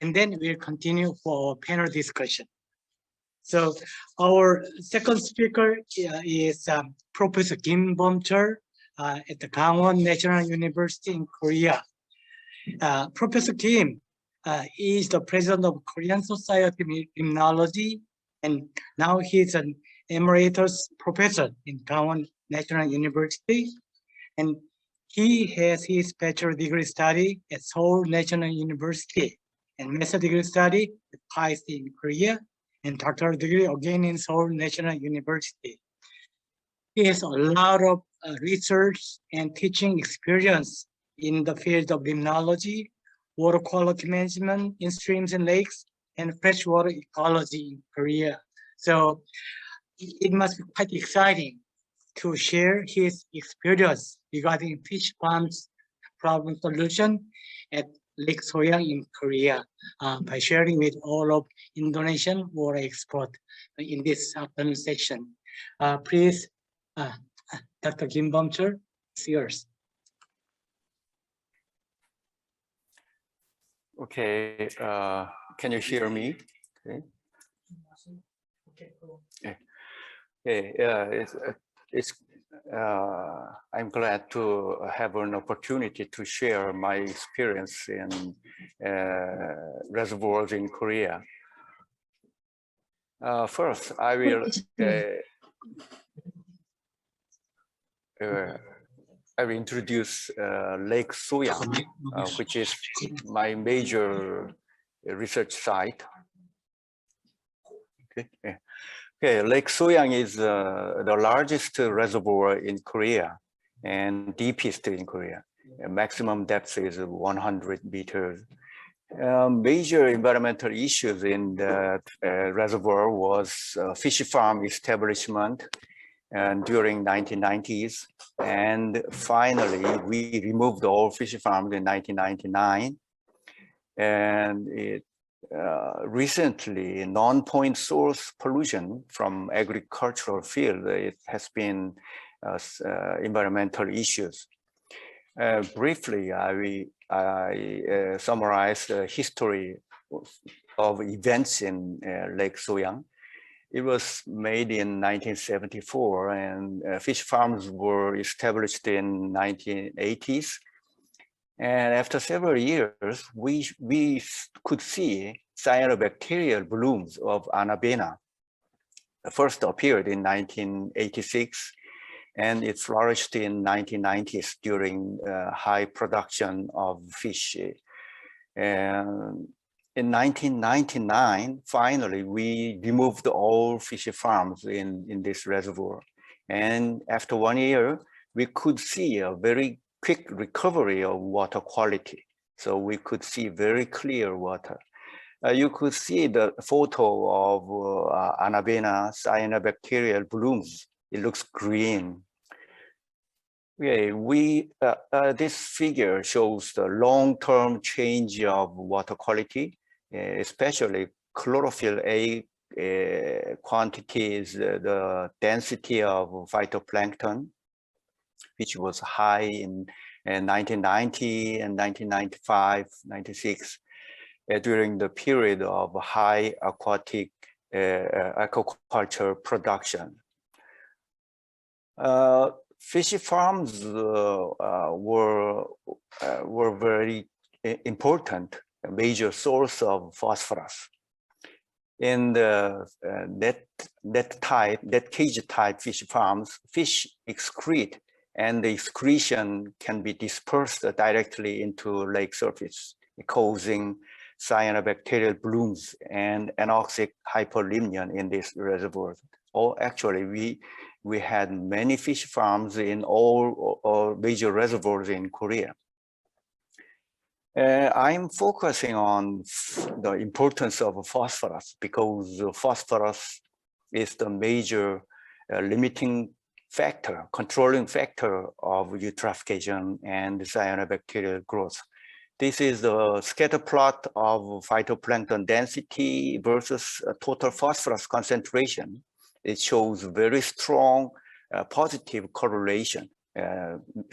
and then we'll continue for panel discussion. So our second speaker is Professor Kim Bom-chul at the Gangwon National University in Korea. Professor Kim is the president of Korean Society of Limnology, and now he's an emeritus professor in Gangwon National University. And he has his bachelor degree study at Seoul National University and master degree study at KIST in Korea, and doctoral degree again in Seoul National University. He has a lot of research and teaching experience in the field of limnology, water quality management in streams and lakes, and freshwater ecology in Korea. So it must be quite exciting to share his experience regarding fish farms problem solution at Lake Soyang in Korea by sharing with all of Indonesian water expert in this afternoon session. Please, Dr. Kim Bom-chul, it's yours. Okay, can you hear me? Okay. I'm glad to have an opportunity to share my experience in reservoirs in Korea. First, I will introduce Lake Soyang, which is my major research site. Okay, Lake Soyang is the largest reservoir in Korea and deepest in Korea. Maximum depth is 100 meters. Major environmental issues in the reservoir was fish farm establishment and during 1990s, and finally we removed all fish farms in 1999, and it recently non-point source pollution from agricultural field, it has been environmental issues. Briefly, I summarize the history of events in Lake Soyang. It was made in 1974, and fish farms were established in 1980s. And after several years, we could see cyanobacterial blooms of Anabena. First appeared in 1986, and it flourished in 1990s during high production of fish. And in 1999, finally, we removed all fish farms in this reservoir. And after 1 year, we could see a very quick recovery of water quality. So we could see very clear water. You could see the photo of Anabena cyanobacterial blooms. It looks green. Okay, this figure shows the long-term change of water quality, especially chlorophyll A quantities, the density of phytoplankton, which was high in 1990 and 1995, 96, during the period of high aquatic aquaculture production. Fish farms were very important, a major source of phosphorus. In the net cage type fish farms, fish excrete, and the excretion can be dispersed directly into lake surface, causing cyanobacterial blooms and anoxic hyperlimnia in these reservoirs. Actually, we had many fish farms in all major reservoirs in Korea. I'm focusing on the importance of phosphorus because phosphorus is the major limiting factor, controlling factor of eutrophication and cyanobacterial growth. This is the scatter plot of phytoplankton density versus total phosphorus concentration. It shows very strong positive correlation,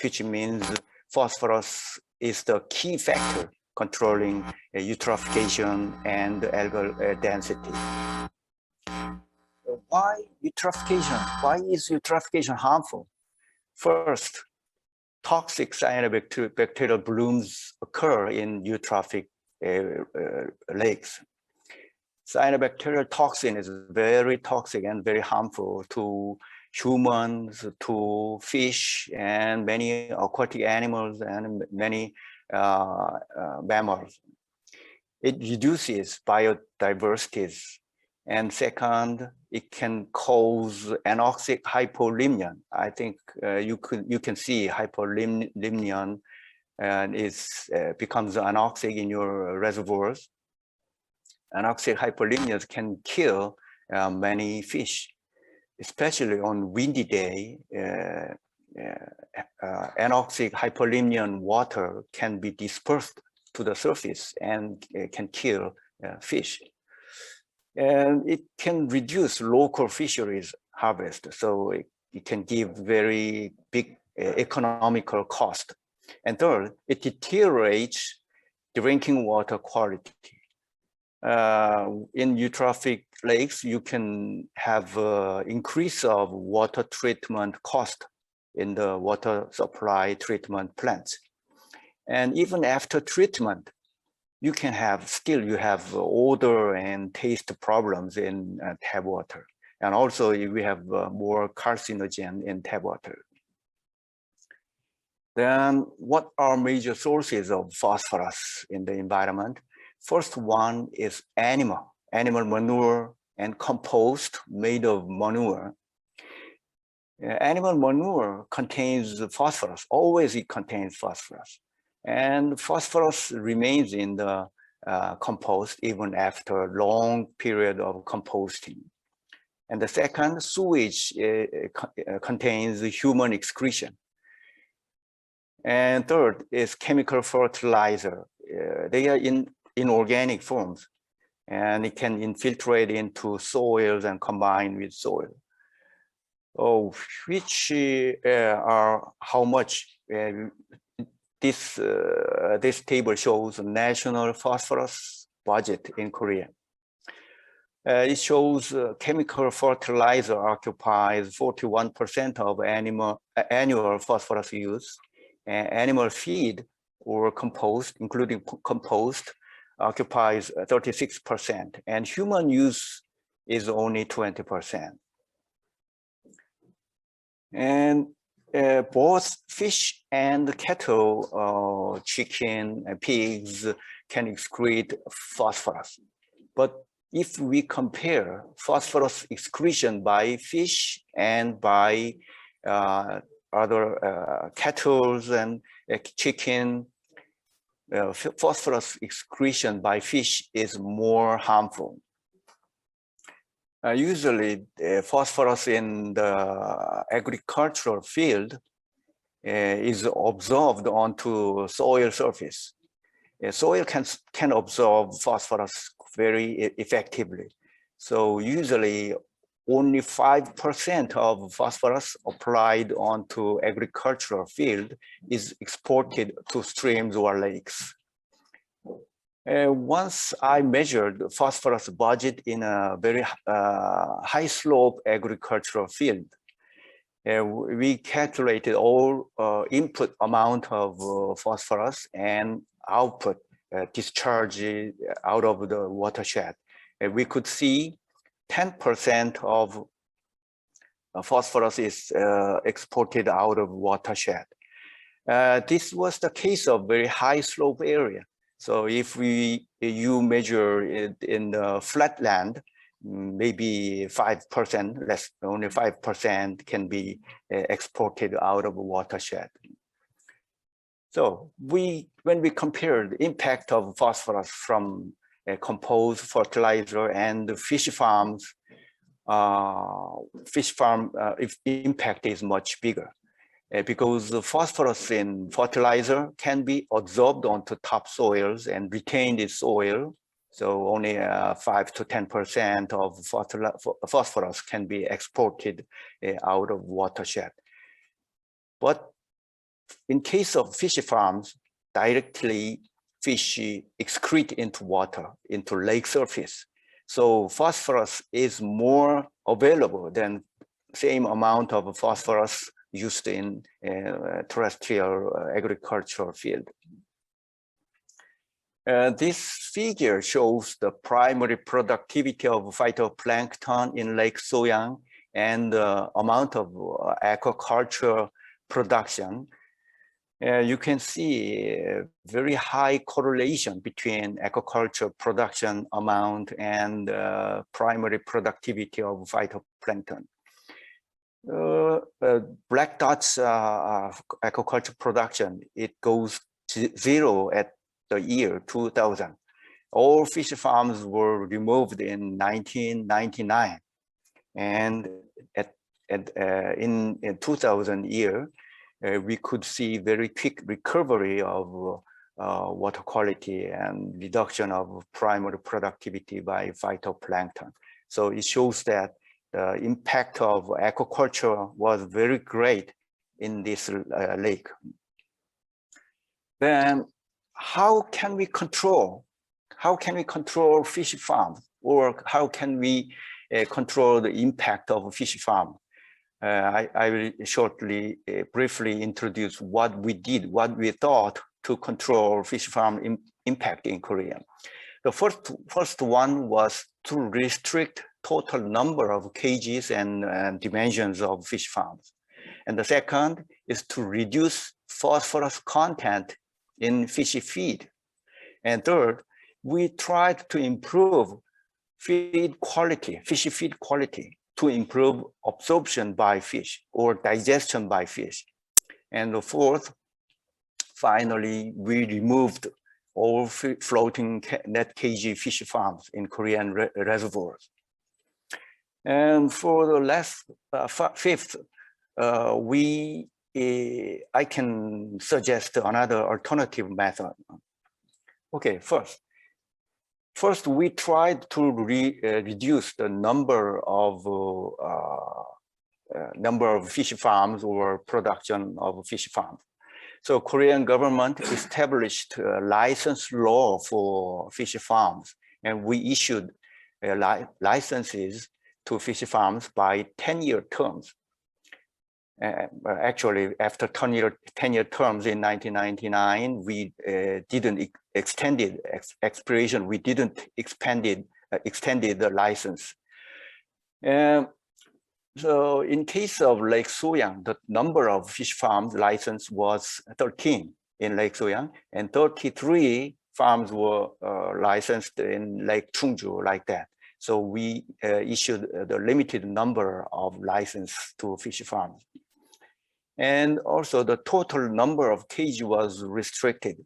which means phosphorus is the key factor controlling eutrophication and algal density. Why eutrophication? Why is eutrophication harmful? First, toxic cyanobacterial blooms occur in eutrophic lakes. Cyanobacterial toxin is very toxic and very harmful to humans, to fish, and many aquatic animals and many mammals. It reduces biodiversity. And second, it can cause anoxic hypolimnion. I think you can see hypolimnion and it becomes anoxic in your reservoirs. Anoxic hypolimnion can kill many fish, especially on windy day. Anoxic hypolimnion water can be dispersed to the surface and can kill fish. And it can reduce local fisheries harvest, so it can give very big economical cost. And third, it deteriorates drinking water quality. In eutrophic lakes, you can have increase of water treatment cost in the water supply treatment plants. And even after treatment, you can have you have odor and taste problems in tap water. And also we have more carcinogen in tap water. Then what are major sources of phosphorus in the environment? First one is animal manure and compost made of manure. Animal manure contains phosphorus, always it contains phosphorus. And phosphorus remains in the compost even after a long period of composting. And the second, sewage contains human excretion. And third is chemical fertilizer. They are in inorganic forms, and it can infiltrate into soils and combine with soil. Which are how much this table shows national phosphorus budget in Korea. It shows chemical fertilizer occupies 41% of annual phosphorus use. Animal feed or compost, including compost, occupies 36%, and human use is only 20%. And both fish and cattle, chicken, pigs can excrete phosphorus. But if we compare phosphorus excretion by fish and by other cattle and chicken, phosphorus excretion by fish is more harmful. Usually, phosphorus in the agricultural field is absorbed onto soil surface. Soil can absorb phosphorus very effectively. So usually only 5% of phosphorus applied onto agricultural field is exported to streams or lakes. Once I measured phosphorus budget in a very high slope agricultural field, we calculated all input amount of phosphorus and output discharge out of the watershed. We could see 10% of phosphorus is exported out of watershed. This was the case of very high slope area. So if you measure it in the flat land, maybe 5%, less, only 5% can be exported out of a watershed. So when we compare the impact of phosphorus from compost fertilizer and fish farms, impact is much bigger. Because the phosphorus in fertilizer can be absorbed onto topsoils and retained in soil. So only 5 to 10% of phosphorus can be exported out of watershed. But in case of fish farms, directly fish excrete into water, into lake surface. So phosphorus is more available than same amount of phosphorus used in terrestrial agricultural field. This figure shows the primary productivity of phytoplankton in Lake Soyang and the amount of aquaculture production. You can see a very high correlation between aquaculture production amount and primary productivity of phytoplankton. Black dots aquaculture production, it goes to 0 at the year 2000. All fish farms were removed in 1999, and in 2000 year, we could see very quick recovery of water quality and reduction of primary productivity by phytoplankton. So it shows that the impact of aquaculture was very great in this lake. Then how can we control fish farms, or how can we control the impact of a fish farm? I will shortly, briefly introduce what we did, what we thought to control fish farm impact in Korea. The first one was to restrict total number of cages and dimensions of fish farms. And the second is to reduce phosphorus content in fish feed. And third, we tried to improve fish feed quality to improve absorption by fish or digestion by fish. And the fourth, finally, we removed all floating net cage fish farms in Korean reservoirs. And for the last fifth, I can suggest another alternative method. Okay, first we tried to reduce the number of fish farms or production of fish farms. So Korean government established a license law for fish farms, and we issued licenses to fish farms by 10-year terms. Actually, after 10-year terms in 1999, we didn't extended expiration. We didn't extended the license. So in case of Lake Soyang, the number of fish farms licensed was 13 in Lake Soyang, and 33 farms were licensed in Lake Chuncheon, like that. So we issued the limited number of license to fish farms. And also the total number of cage was restricted.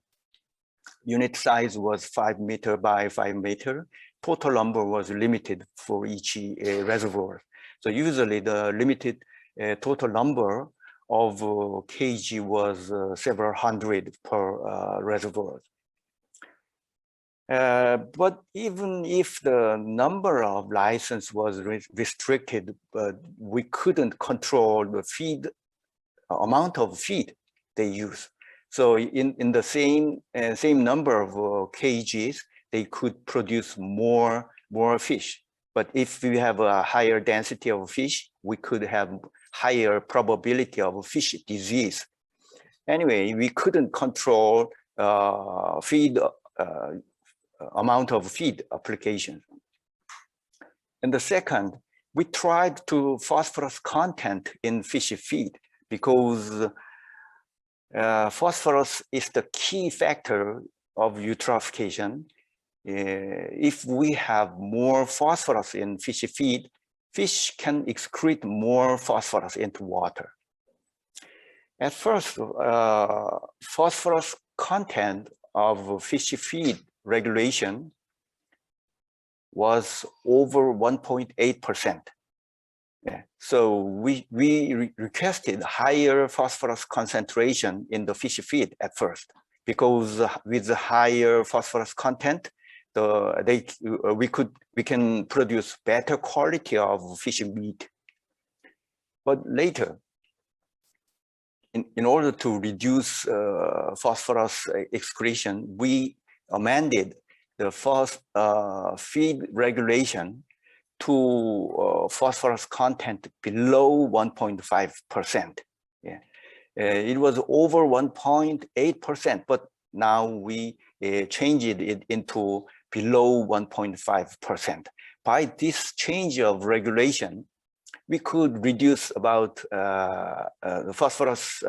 Unit size was 5 meter by 5 meter. Total number was limited for each reservoir. So usually the limited total number of cage was several hundred per reservoir. But even if the number of license was restricted, but we couldn't control the amount of feed they use. So in the same number of cages, they could produce more fish. But if we have a higher density of fish, we could have higher probability of fish disease. Anyway, we couldn't control amount of feed application. And the second, we tried to phosphorus content in fish feed, because phosphorus is the key factor of eutrophication. If we have more phosphorus in fish feed, fish can excrete more phosphorus into water. At first, phosphorus content of fish feed regulation was over 1.8%. Yeah. So we requested higher phosphorus concentration in the fish feed at first, because with the higher phosphorus content, we can produce better quality of fish meat. But later, in order to reduce phosphorus excretion, we amended the feed regulation to phosphorus content below 1.5%. Yeah. It was over 1.8%, but now we changed it into below 1.5%. By this change of regulation, we could reduce about the phosphorus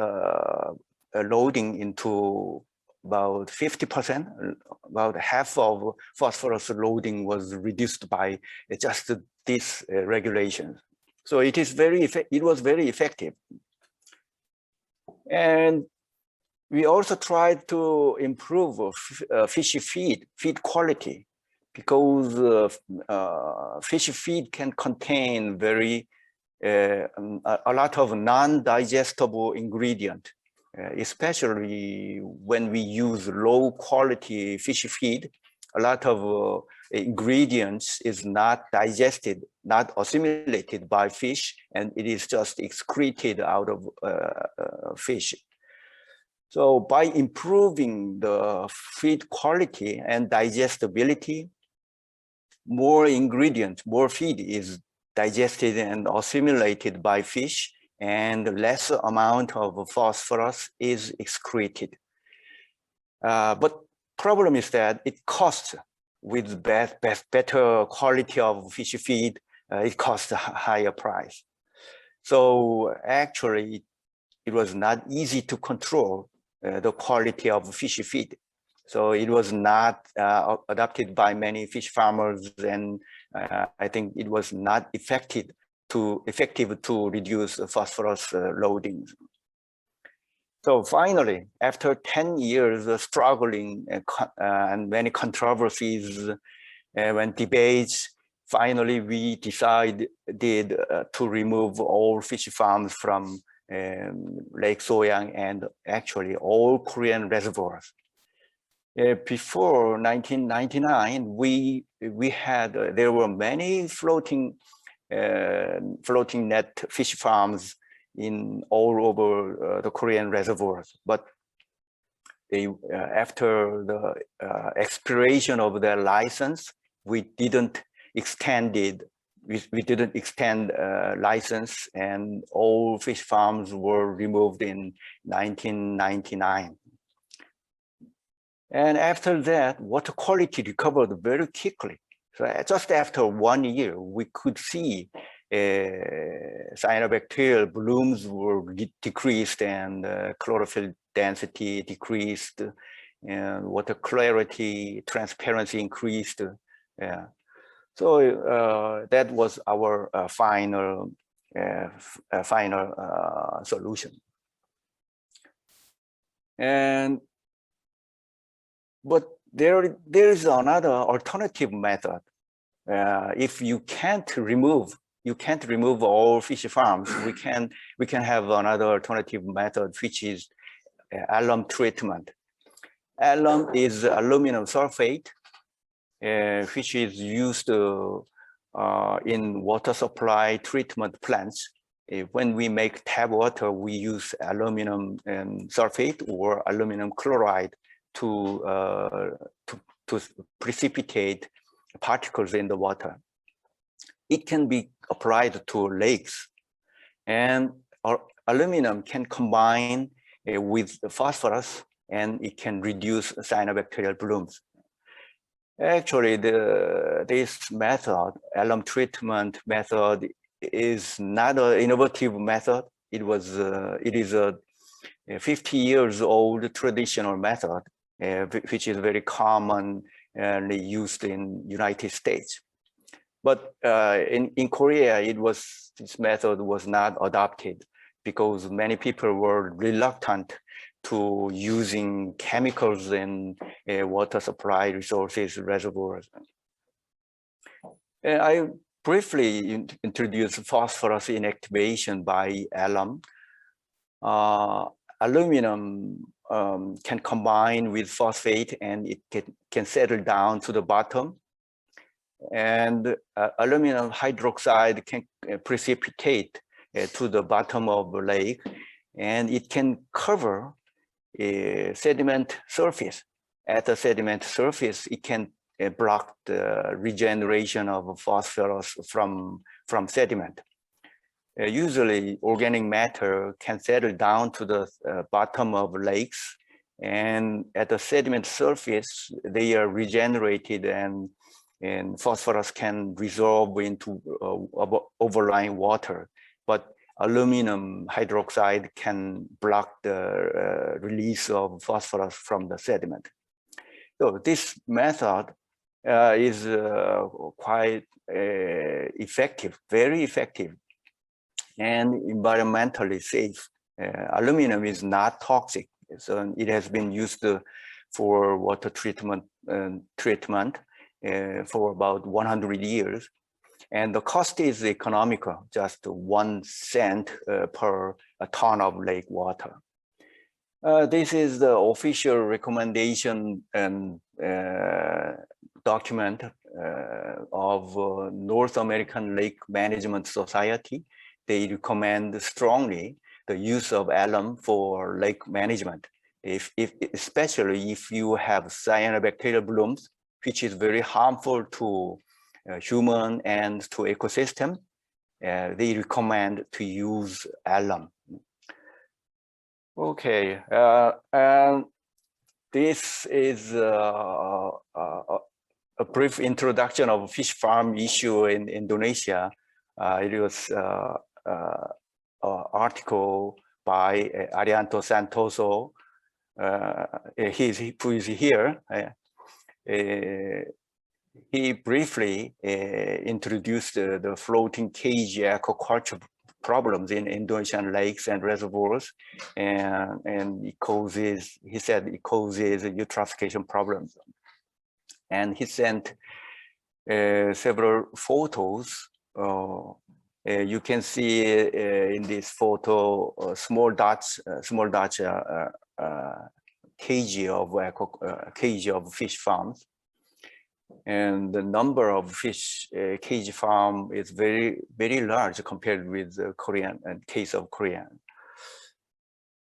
loading into about 50%. About half of phosphorus loading was reduced by just this regulation. So it was very effective. And we also tried to improve fish feed quality, because fish feed can contain a lot of non-digestible ingredient, especially when we use low quality fish feed. A lot of ingredients is not digested, not assimilated by fish, and it is just excreted out of fish. So by improving the feed quality and digestibility, more ingredients, more feed is digested and assimilated by fish, and less amount of phosphorus is excreted. But problem is that it costs, with better quality of fish feed, it costs a higher price. So actually, it was not easy to control the quality of fish feed. So it was not adopted by many fish farmers, and I think it was not effective to reduce phosphorus loading. So finally, after 10 years of struggling and many controversies and debates, finally we decided to remove all fish farms from Lake Soyang and actually all Korean reservoirs. Before 1999, there were many floating net fish farms in all over the Korean reservoirs, but after the expiration of their license, we didn't extend license, and all fish farms were removed in 1999. And after that, water quality recovered very quickly. So just after 1 year, we could see cyanobacterial blooms were decreased, and chlorophyll density decreased, and water clarity, transparency increased. Yeah. So that was our final solution. But there is another alternative method. If you can't remove all fish farms, we can have another alternative method, which is alum treatment. Alum is aluminum sulfate, which is used in water supply treatment plants. When we make tap water, we use aluminum sulfate or aluminum chloride to precipitate particles in the water. It can be applied to lakes, and aluminum can combine with phosphorus, and it can reduce cyanobacterial blooms. Actually, this method, alum treatment method, is not an innovative method. It is a 50 years old traditional method, which is very common and used in United States. But in Korea, this method was not adopted because many people were reluctant to using chemicals in water supply resources, reservoirs. I briefly introduce phosphorus inactivation by alum. Aluminum can combine with phosphate, and it can settle down to the bottom. And aluminum hydroxide can precipitate to the bottom of the lake, and it can cover a sediment surface. at the sediment surface, it can block the regeneration of phosphorus from sediment. Usually, organic matter can settle down to the bottom of lakes, and at the sediment surface, they are regenerated, and phosphorus can resolve into overlying water. But aluminum hydroxide can block the release of phosphorus from the sediment. So this method is quite effective, very effective, and environmentally safe. Aluminum is not toxic, so it has been used for water treatment for about 100 years. And the cost is economical, just 1 cent per ton of lake water. This is the official recommendation and document of North American Lake Management Society. They recommend strongly the use of alum for lake management, especially if you have cyanobacterial blooms, which is very harmful to human and to ecosystem. They recommend to use alum. Okay, this is a brief introduction of fish farm issue in Indonesia. It was an article by Arianto Santoso, who is here. He briefly introduced the floating cage aquaculture problems in Indonesian lakes and reservoirs, and it causes, he said, it causes eutrophication problems. And he sent several photos. You can see in this photo small dots, cage of fish farms, and the number of fish cage farm is very large compared with the Korean case of Korea.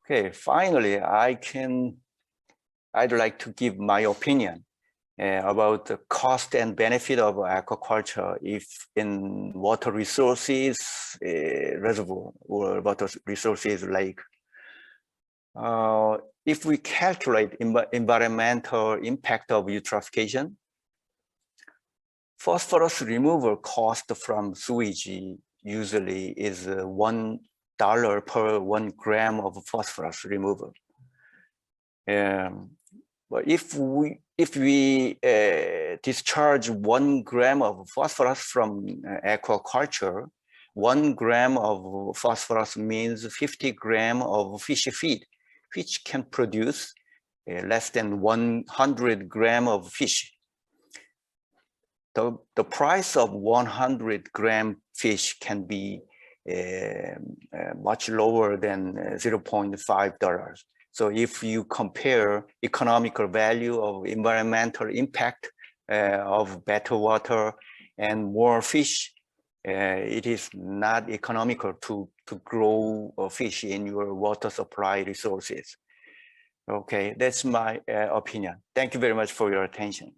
Okay, finally, I'd like to give my opinion about the cost and benefit of aquaculture if in water resources reservoir or water resources lake. If we calculate environmental impact of eutrophication, phosphorus removal cost from sewage usually is $1 per 1 gram of phosphorus removal. But if we discharge 1 gram of phosphorus from aquaculture, 1 gram of phosphorus means 50 grams of fish feed, which can produce less than 100 grams of fish. The price of 100-gram fish can be much lower than $0.5. So if you compare economical value of environmental impact of better water and more fish, it is not economical to grow fish in your water supply resources. Okay, that's my opinion. Thank you very much for your attention.